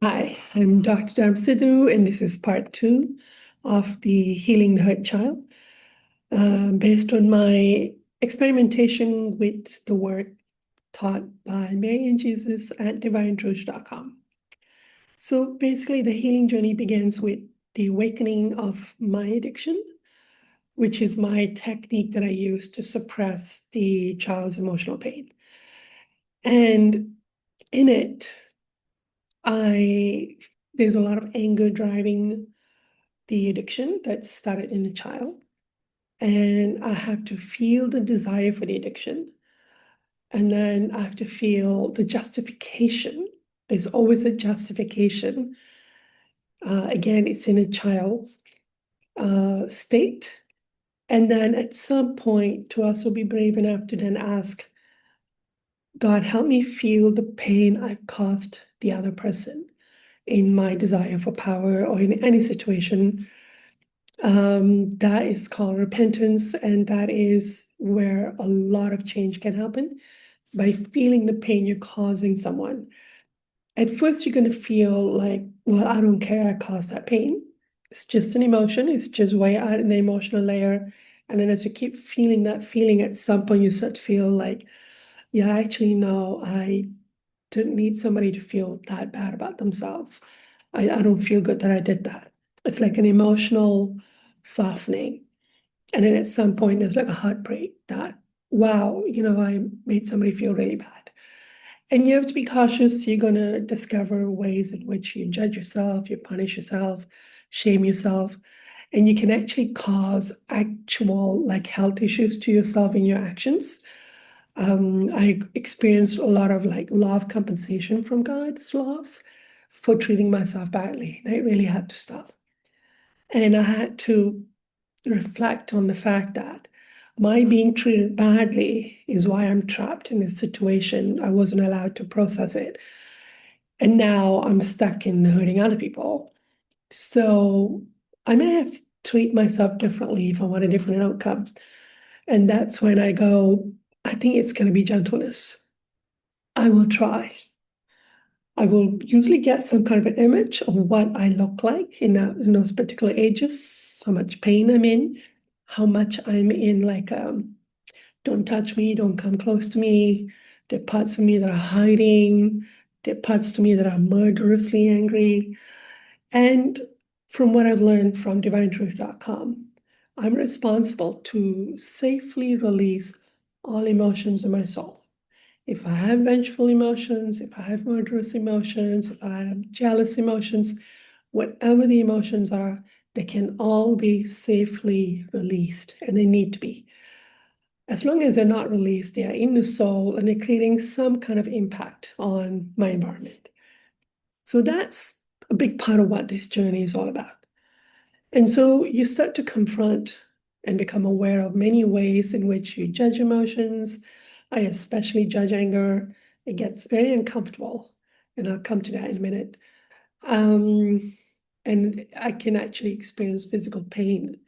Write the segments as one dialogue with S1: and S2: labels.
S1: Hi, I'm Dr. Dharm Sidhu, and this is part two of the Healing the Hurt Child, based on my experimentation with the work taught by Mary and Jesus at divinetruth.com. So basically, the healing journey begins with the awakening of my addiction, which is my technique that I use to suppress the child's emotional pain. And in it, I there's a lot of anger driving the addiction that started in a child. And I have to feel the desire for the addiction. And then I have to feel the justification. There's always a justification. Again, it's in a child state. And then at some point, to also be brave enough to then ask, God, help me feel the pain I've caused the other person in my desire for power or in any situation. That is called repentance, and that is where a lot of change can happen by feeling the pain you're causing someone. At first, you're going to feel like, well, I don't care, I caused that pain. It's just an emotion, it's just way out in the emotional layer. And then as you keep feeling that feeling, at some point, you start to feel like, yeah, actually, no, I didn't need somebody to feel that bad about themselves. I don't feel good that I did that. It's like an emotional softening. And then at some point, there's like a heartbreak that, wow, I made somebody feel really bad. And you have to be cautious. You're going to discover ways in which you judge yourself, you punish yourself, shame yourself. And you can actually cause actual like health issues to yourself in your actions. I experienced a lot of like law of compensation from God's laws for treating myself badly. And I really had to stop. And I had to reflect on the fact that my being treated badly is why I'm trapped in this situation. I wasn't allowed to process it. And now I'm stuck in hurting other people. So I may have to treat myself differently if I want a different outcome. And that's when I go, I think it's going to be gentleness. I will try. I will usually get some kind of an image of what I look like in those particular ages, how much pain I'm in, how much I'm in like don't touch me, don't come close to me. There are parts of me that are hiding. There are parts to me that are murderously angry. And from what I've learned from divinetruth.com, I'm responsible to safely release all emotions in my soul. If I have vengeful emotions, if I have murderous emotions, if I have jealous emotions, whatever the emotions are, they can all be safely released, and they need to be. As long as they're not released, they are in the soul and they're creating some kind of impact on my environment. So that's a big part of what this journey is all about. And so you start to confront and become aware of many ways in which you judge emotions. I especially judge anger. It gets very uncomfortable, and I'll come to that in a minute. And I can actually experience physical pain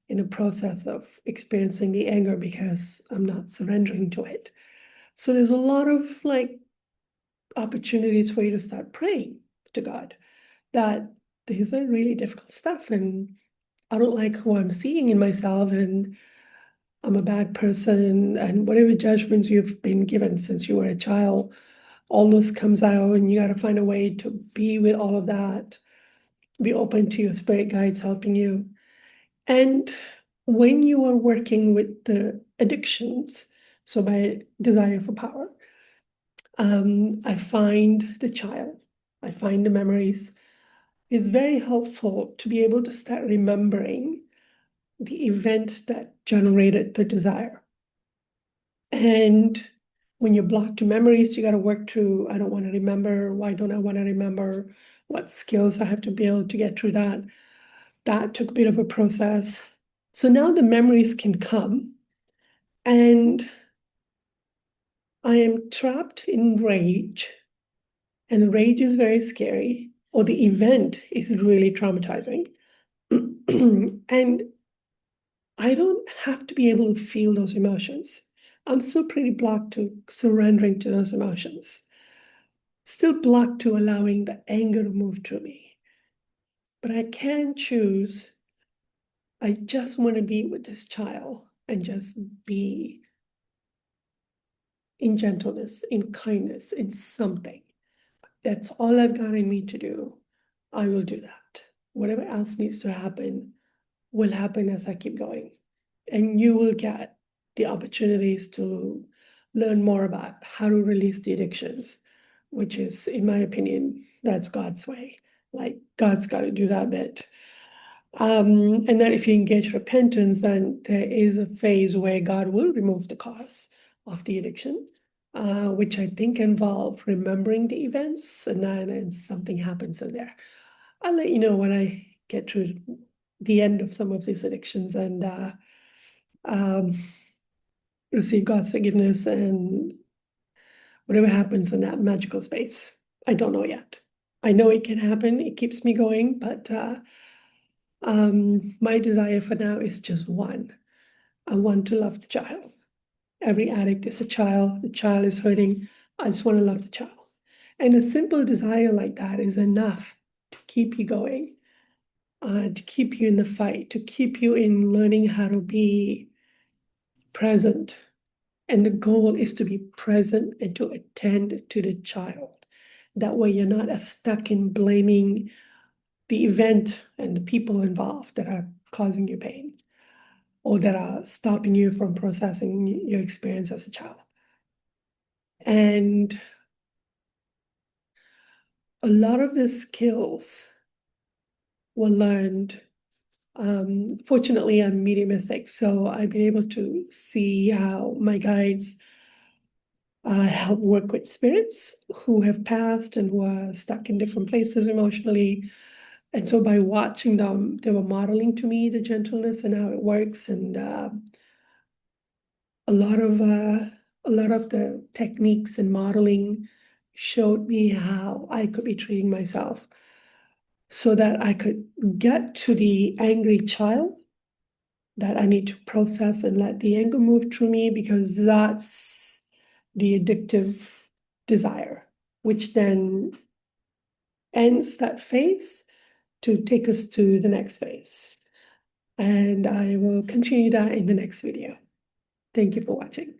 S1: in the process of experiencing the anger because I'm not surrendering to it. So there's a lot of like opportunities for you to start praying to God that these are really difficult stuff, and I don't like who I'm seeing in myself, and I'm a bad person, and whatever judgments you've been given since you were a child, all this comes out, and you got to find a way to be with all of that, be open to your spirit guides helping you. And when you are working with the addictions, so my desire for power, I find the child, I find the memories. It's very helpful to be able to start remembering the event that generated the desire. And when you're blocked to memories, you got to work through, I don't want to remember. Why don't I want to remember? What skills I have to build to get through that? That took a bit of a process. So now the memories can come, and I am trapped in rage, and rage is very scary, or the event is really traumatizing. And I don't have to be able to feel those emotions. I'm still pretty blocked to surrendering to those emotions. still blocked to allowing the anger to move through me. But I can choose, I just want to be with this child and just be in gentleness, in kindness, in something. That's all I've got in me to do. I will do that. Whatever else needs to happen will happen as I keep going. And you will get the opportunities to learn more about how to release the addictions, which is, in my opinion, that's God's way. Like, God's got to do that bit. And then if you engage repentance, then there is a phase where God will remove the cause of the addiction, which I think involve remembering the events, and then something happens in there. I'll let you know when I get through the end of some of these addictions and um, receive God's forgiveness and whatever happens in that magical space. I don't know yet. I know it can happen. It keeps me going, but my desire for now is just one. I want to love the child. Every addict is a child. The child is hurting. I just want to love the child. And a simple desire like that is enough to keep you going, to keep you in the fight, to keep you in learning how to be present. And the goal is to be present and to attend to the child. That way you're not as stuck in blaming the event and the people involved that are causing you pain or that are stopping you from processing your experience as a child. And a lot of the skills were learned. Fortunately, I'm mediumistic, so I've been able to see how my guides help work with spirits who have passed and who are stuck in different places emotionally. And so by watching them, they were modeling to me the gentleness and how it works. And a lot of the techniques and modeling showed me how I could be treating myself so that I could get to the angry child that I need to process and let the anger move through me, because that's the addictive desire, which then ends that phase to take us to the next phase. And I will continue that in the next video. Thank you for watching.